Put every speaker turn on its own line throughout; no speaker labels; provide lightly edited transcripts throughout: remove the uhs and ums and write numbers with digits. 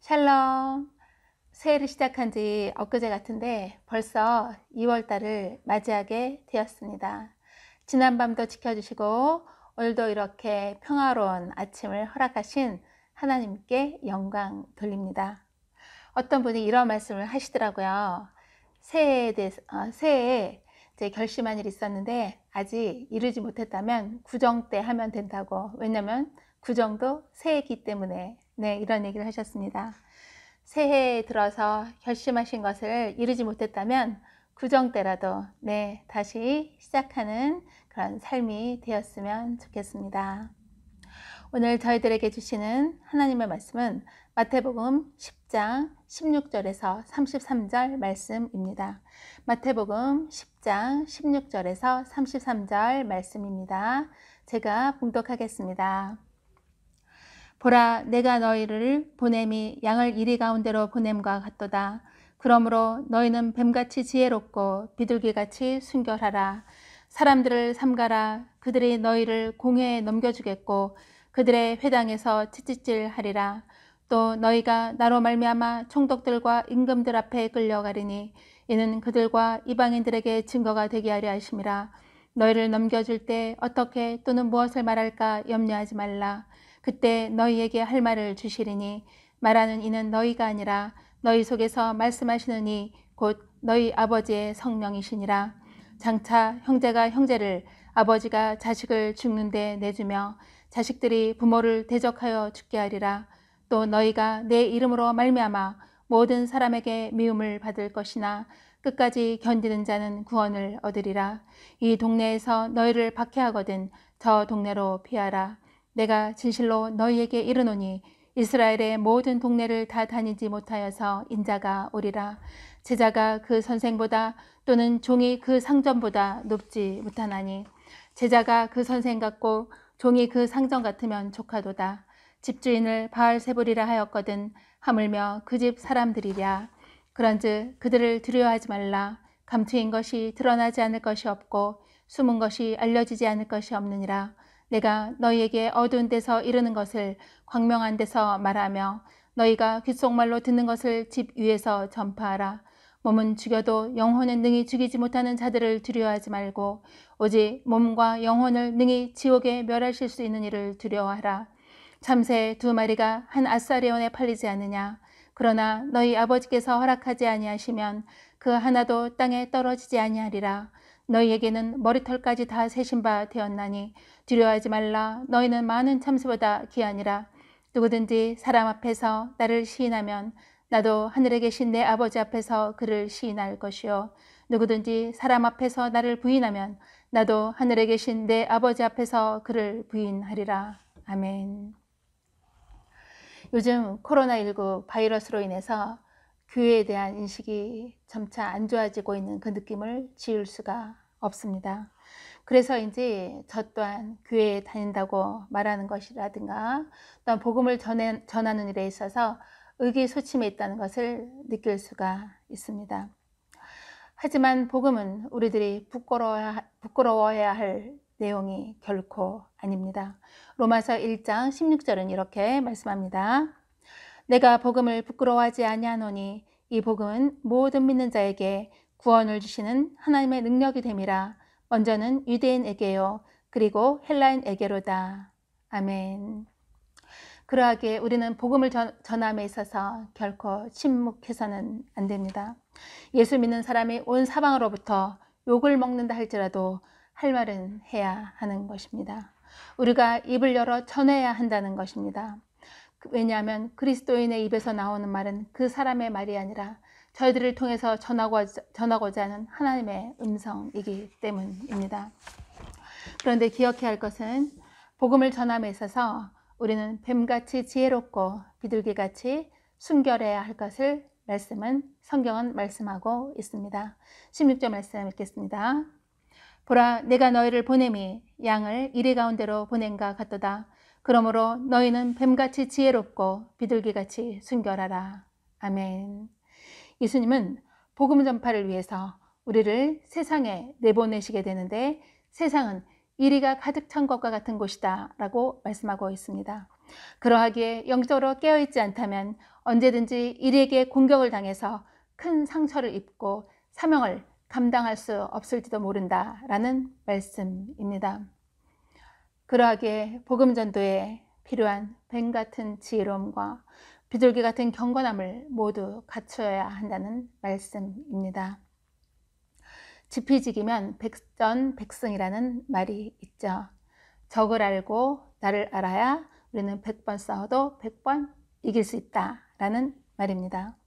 샬롬. 새해를 시작한 지 엊그제 같은데 벌써 2월달을 맞이하게 되었습니다. 지난밤도 지켜주시고 오늘도 이렇게 평화로운 아침을 허락하신 하나님께 영광 돌립니다. 어떤 분이 이런 말씀을 하시더라고요. 새해에 이제 결심한 일이 있었는데 아직 이루지 못했다면 구정 때 하면 된다고. 왜냐면 구정도 새해이기 때문에. 이런 얘기를 하셨습니다. 새해에 들어서 결심하신 것을 이루지 못했다면 구정 때라도 다시 시작하는 그런 삶이 되었으면 좋겠습니다. 오늘 저희들에게 주시는 하나님의 말씀은 마태복음 10장 16절에서 33절 말씀입니다. 마태복음 10장 16절에서 33절 말씀입니다. 제가 봉독하겠습니다. 보라, 내가 너희를 보냄이 양을 이리 가운데로 보냄과 같도다. 그러므로 너희는 뱀같이 지혜롭고 비둘기같이 순결하라. 사람들을 삼가라. 그들이 너희를 공회에 넘겨주겠고 그들의 회당에서 찌찌질하리라. 또 너희가 나로 말미암아 총독들과 임금들 앞에 끌려가리니 이는 그들과 이방인들에게 증거가 되게 하려 하심이라. 너희를 넘겨줄 때 어떻게 또는 무엇을 말할까 염려하지 말라. 그때 너희에게 할 말을 주시리니 말하는 이는 너희가 아니라 너희 속에서 말씀하시는 이 곧 너희 아버지의 성령이시니라. 장차 형제가 형제를, 아버지가 자식을 죽는데 내주며 자식들이 부모를 대적하여 죽게 하리라. 또 너희가 내 이름으로 말미암아 모든 사람에게 미움을 받을 것이나 끝까지 견디는 자는 구원을 얻으리라. 이 동네에서 너희를 박해하거든 저 동네로 피하라. 내가 진실로 너희에게 이르노니 이스라엘의 모든 동네를 다 다니지 못하여서 인자가 오리라. 제자가 그 선생보다 또는 종이 그 상전보다 높지 못하나니 제자가 그 선생 같고 종이 그 상전 같으면 족하도다. 집주인을 바알세불이라 하였거든 하물며 그 집 사람들이랴. 그런즉 그들을 두려워하지 말라. 감추인 것이 드러나지 않을 것이 없고 숨은 것이 알려지지 않을 것이 없느니라. 내가 너희에게 어두운 데서 이르는 것을 광명한 데서 말하며 너희가 귓속말로 듣는 것을 집 위에서 전파하라. 몸은 죽여도 영혼은 능히 죽이지 못하는 자들을 두려워하지 말고 오직 몸과 영혼을 능히 지옥에 멸하실 수 있는 이를 두려워하라. 참새 2마리가 한 아사리온에 팔리지 않느냐. 그러나 너희 아버지께서 허락하지 아니하시면 그 하나도 땅에 떨어지지 아니하리라. 너희에게는 머리털까지 다 세신 바 되었나니 두려워하지 말라. 너희는 많은 참새보다 귀하니라. 누구든지 사람 앞에서 나를 시인하면 나도 하늘에 계신 내 아버지 앞에서 그를 시인할 것이요. 누구든지 사람 앞에서 나를 부인하면 나도 하늘에 계신 내 아버지 앞에서 그를 부인하리라. 아멘. 요즘 코로나19 바이러스로 인해서 교회에 대한 인식이 점차 안 좋아지고 있는 그 느낌을 지울 수가 없습니다. 그래서인지 저 또한 교회에 다닌다고 말하는 것이라든가 또한 복음을 전하는 일에 있어서 의기소침해 있다는 것을 느낄 수가 있습니다. 하지만 복음은 우리들이 부끄러워해야 할 내용이 결코 아닙니다. 로마서 1장 16절은 이렇게 말씀합니다. 내가 복음을 부끄러워하지 아니하노니 이 복음은 모든 믿는 자에게 구원을 주시는 하나님의 능력이 됨이라. 먼저는 유대인에게요 그리고 헬라인에게로다. 아멘. 그러하기에 우리는 복음을 전함에 있어서 결코 침묵해서는 안 됩니다. 예수 믿는 사람이 온 사방으로부터 욕을 먹는다 할지라도 할 말은 해야 하는 것입니다. 우리가 입을 열어 전해야 한다는 것입니다. 왜냐하면 그리스도인의 입에서 나오는 말은 그 사람의 말이 아니라 저희들을 통해서 전하고자 하는 하나님의 음성이기 때문입니다. 그런데 기억해야 할 것은 복음을 전함에 있어서 우리는 뱀같이 지혜롭고 비둘기같이 순결해야 할 것을 성경은 말씀하고 있습니다. 16절 말씀 읽겠습니다. 보라, 내가 너희를 보냄이 양을 이리 가운데로 보냄과 같도다. 그러므로 너희는 뱀같이 지혜롭고 비둘기같이 순결하라. 아멘. 예수님은 복음 전파를 위해서 우리를 세상에 내보내시게 되는데 세상은 이리가 가득 찬 것과 같은 곳이다 라고 말씀하고 있습니다. 그러하기에 영적으로 깨어있지 않다면 언제든지 이리에게 공격을 당해서 큰 상처를 입고 사명을 감당할 수 없을지도 모른다라는 말씀입니다. 그러하기에 복음 전도에 필요한 뱀 같은 지혜로움과 비둘기 같은 경건함을 모두 갖추어야 한다는 말씀입니다. 지피지기면 백전백승이라는 말이 있죠. 적을 알고 나를 알아야 우리는 100번 싸워도 100번 이길 수 있다라는 말입니다.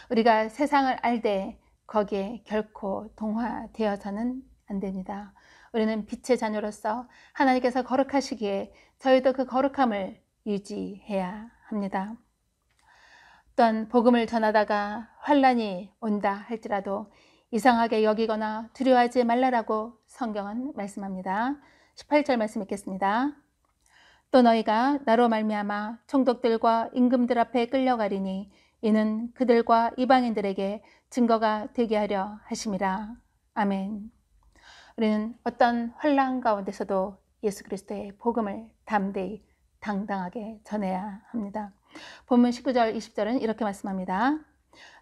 우리가 세상을 알되 거기에 결코 동화되어서는 안 됩니다. 우리는 빛의 자녀로서 하나님께서 거룩하시기에 저희도 그 거룩함을 유지해야 합니다. 또한 복음을 전하다가 환난이 온다 할지라도 이상하게 여기거나 두려워하지 말라라고 성경은 말씀합니다. 18절 말씀 읽겠습니다. 또 너희가 나로 말미암아 총독들과 임금들 앞에 끌려가리니 이는 그들과 이방인들에게 증거가 되게 하려 하심이라. 아멘. 우리는 어떤 환난 가운데서도 예수 그리스도의 복음을 담대히 당당하게 전해야 합니다. 본문 19절 20절은 이렇게 말씀합니다.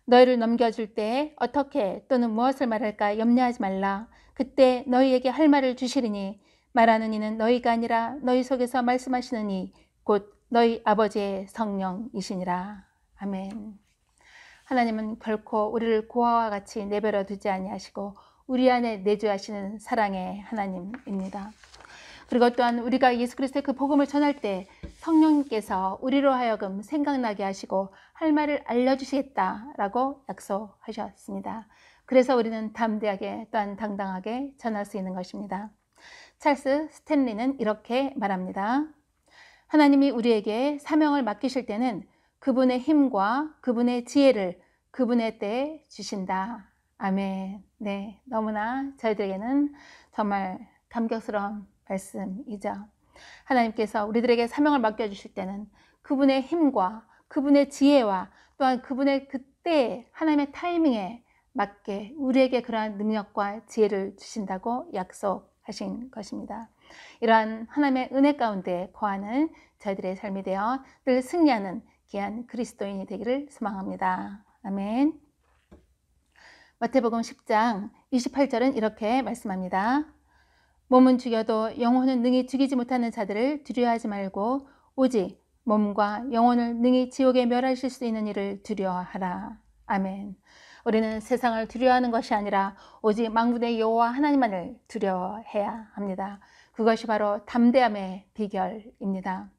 너희를 넘겨줄 때 어떻게 또는 무엇을 말할까 염려하지 말라. 그때 너희에게 할 말을 주시리니 말하는 이는 너희가 아니라 너희 속에서 말씀하시는 이 곧 너희 아버지의 성령이시니라. 아멘. 하나님은 결코 우리를 고아와 같이 내버려 두지 아니하시고 우리 안에 내주하시는 사랑의 하나님입니다. 그리고 또한 우리가 예수 그리스도의 그 복음을 전할 때 성령님께서 우리로 하여금 생각나게 하시고 할 말을 알려주시겠다라고 약속하셨습니다. 그래서 우리는 담대하게 또한 당당하게 전할 수 있는 것입니다. 찰스 스탠리는 이렇게 말합니다. 하나님이 우리에게 사명을 맡기실 때는 그분의 힘과 그분의 지혜를 그분의 때에 주신다. 아멘. 네, 너무나 저희들에게는 정말 감격스러운 말씀이죠. 하나님께서 우리들에게 사명을 맡겨주실 때는 그분의 힘과 그분의 지혜와 또한 그분의 그때 하나님의 타이밍에 맞게 우리에게 그러한 능력과 지혜를 주신다고 약속하신 것입니다. 이러한 하나님의 은혜 가운데 거하는 저희들의 삶이 되어 늘 승리하는 귀한 그리스도인이 되기를 소망합니다. 아멘. 마태복음 10장 28절은 이렇게 말씀합니다. 몸은 죽여도 영혼은 능히 죽이지 못하는 자들을 두려워하지 말고 오직 몸과 영혼을 능히 지옥에 멸하실 수 있는 이를 두려워하라. 아멘. 우리는 세상을 두려워하는 것이 아니라 오직 만군의 여호와 하나님만을 두려워해야 합니다. 그것이 바로 담대함의 비결입니다.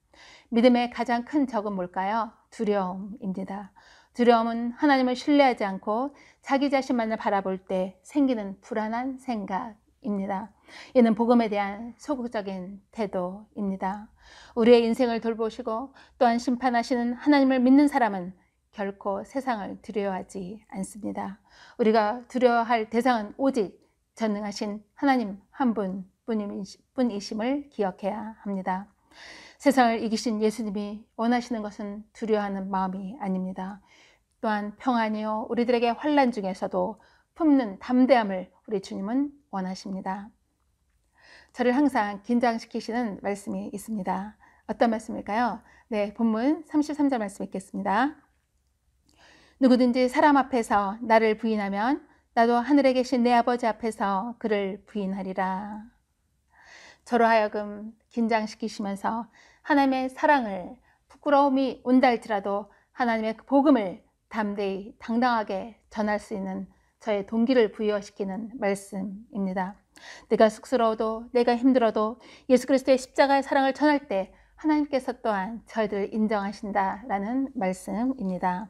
믿음의 가장 큰 적은 뭘까요? 두려움입니다. 두려움은 하나님을 신뢰하지 않고 자기 자신만을 바라볼 때 생기는 불안한 생각입니다. 이는 복음에 대한 소극적인 태도입니다. 우리의 인생을 돌보시고 또한 심판하시는 하나님을 믿는 사람은 결코 세상을 두려워하지 않습니다. 우리가 두려워할 대상은 오직 전능하신 하나님 한 분이심을 기억해야 합니다. 세상을 이기신 예수님이 원하시는 것은 두려워하는 마음이 아닙니다. 또한 평안이요 우리들에게 환난 중에서도 품는 담대함을 우리 주님은 원하십니다. 저를 항상 긴장시키시는 말씀이 있습니다. 어떤 말씀일까요? 네, 본문 33절 말씀 읽겠습니다. 누구든지 사람 앞에서 나를 부인하면 나도 하늘에 계신 내 아버지 앞에서 그를 부인하리라. 저로 하여금 긴장시키시면서 하나님의 사랑을 부끄러움이 온다 할지라도 하나님의 복음을 담대히 당당하게 전할 수 있는 저의 동기를 부여시키는 말씀입니다. 내가 쑥스러워도 내가 힘들어도 예수 그리스도의 십자가의 사랑을 전할 때 하나님께서 또한 저희들을 인정하신다라는 말씀입니다.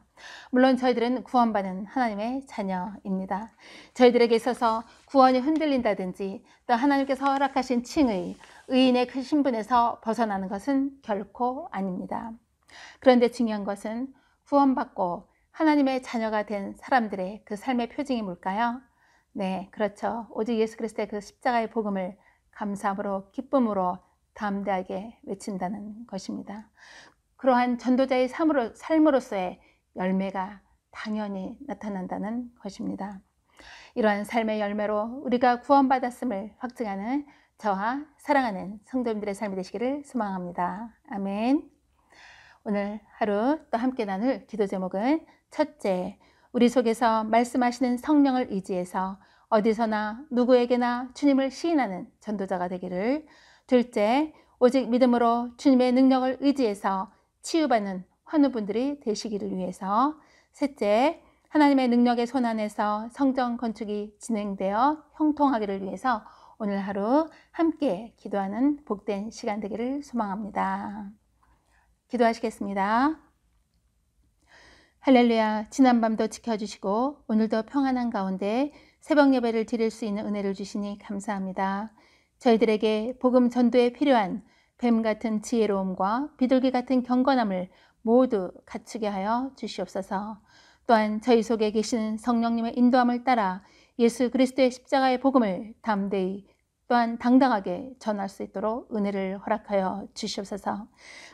물론 저희들은 구원받은 하나님의 자녀입니다. 저희들에게 있어서 구원이 흔들린다든지 또 하나님께서 허락하신 칭의, 의인의 그 신분에서 벗어나는 것은 결코 아닙니다. 그런데 중요한 것은 구원받고 하나님의 자녀가 된 사람들의 그 삶의 표징이 뭘까요? 네, 그렇죠. 오직 예수 그리스도의 그 십자가의 복음을 감사함으로 기쁨으로 담대하게 외친다는 것입니다. 그러한 전도자의 삶으로서의 열매가 당연히 나타난다는 것입니다. 이러한 삶의 열매로 우리가 구원받았음을 확증하는 저와 사랑하는 성도님들의 삶이 되시기를 소망합니다. 아멘. 오늘 하루 또 함께 나눌 기도 제목은 첫째, 우리 속에서 말씀하시는 성령을 의지해서 어디서나 누구에게나 주님을 시인하는 전도자가 되기를. 둘째, 오직 믿음으로 주님의 능력을 의지해서 치유받는 환우분들이 되시기를 위해서. 셋째, 하나님의 능력의 손 안에서 성전 건축이 진행되어 형통하기를 위해서 오늘 하루 함께 기도하는 복된 시간 되기를 소망합니다. 기도하시겠습니다. 할렐루야, 지난밤도 지켜주시고 오늘도 평안한 가운데 새벽 예배를 드릴 수 있는 은혜를 주시니 감사합니다. 저희들에게 복음 전도에 필요한 뱀 같은 지혜로움과 비둘기 같은 경건함을 모두 갖추게 하여 주시옵소서. 또한 저희 속에 계시는 성령님의 인도함을 따라 예수 그리스도의 십자가의 복음을 담대히 또한 당당하게 전할 수 있도록 은혜를 허락하여 주시옵소서.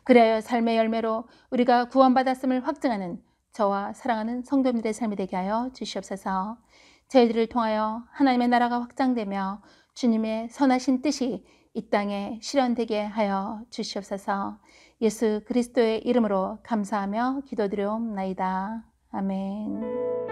그리하여 삶의 열매로 우리가 구원받았음을 확증하는 저와 사랑하는 성도님들의 삶이 되게 하여 주시옵소서. 저희들을 통하여 하나님의 나라가 확장되며 주님의 선하신 뜻이 이 땅에 실현되게 하여 주시옵소서. 예수 그리스도의 이름으로 감사하며 기도드리옵나이다. 아멘.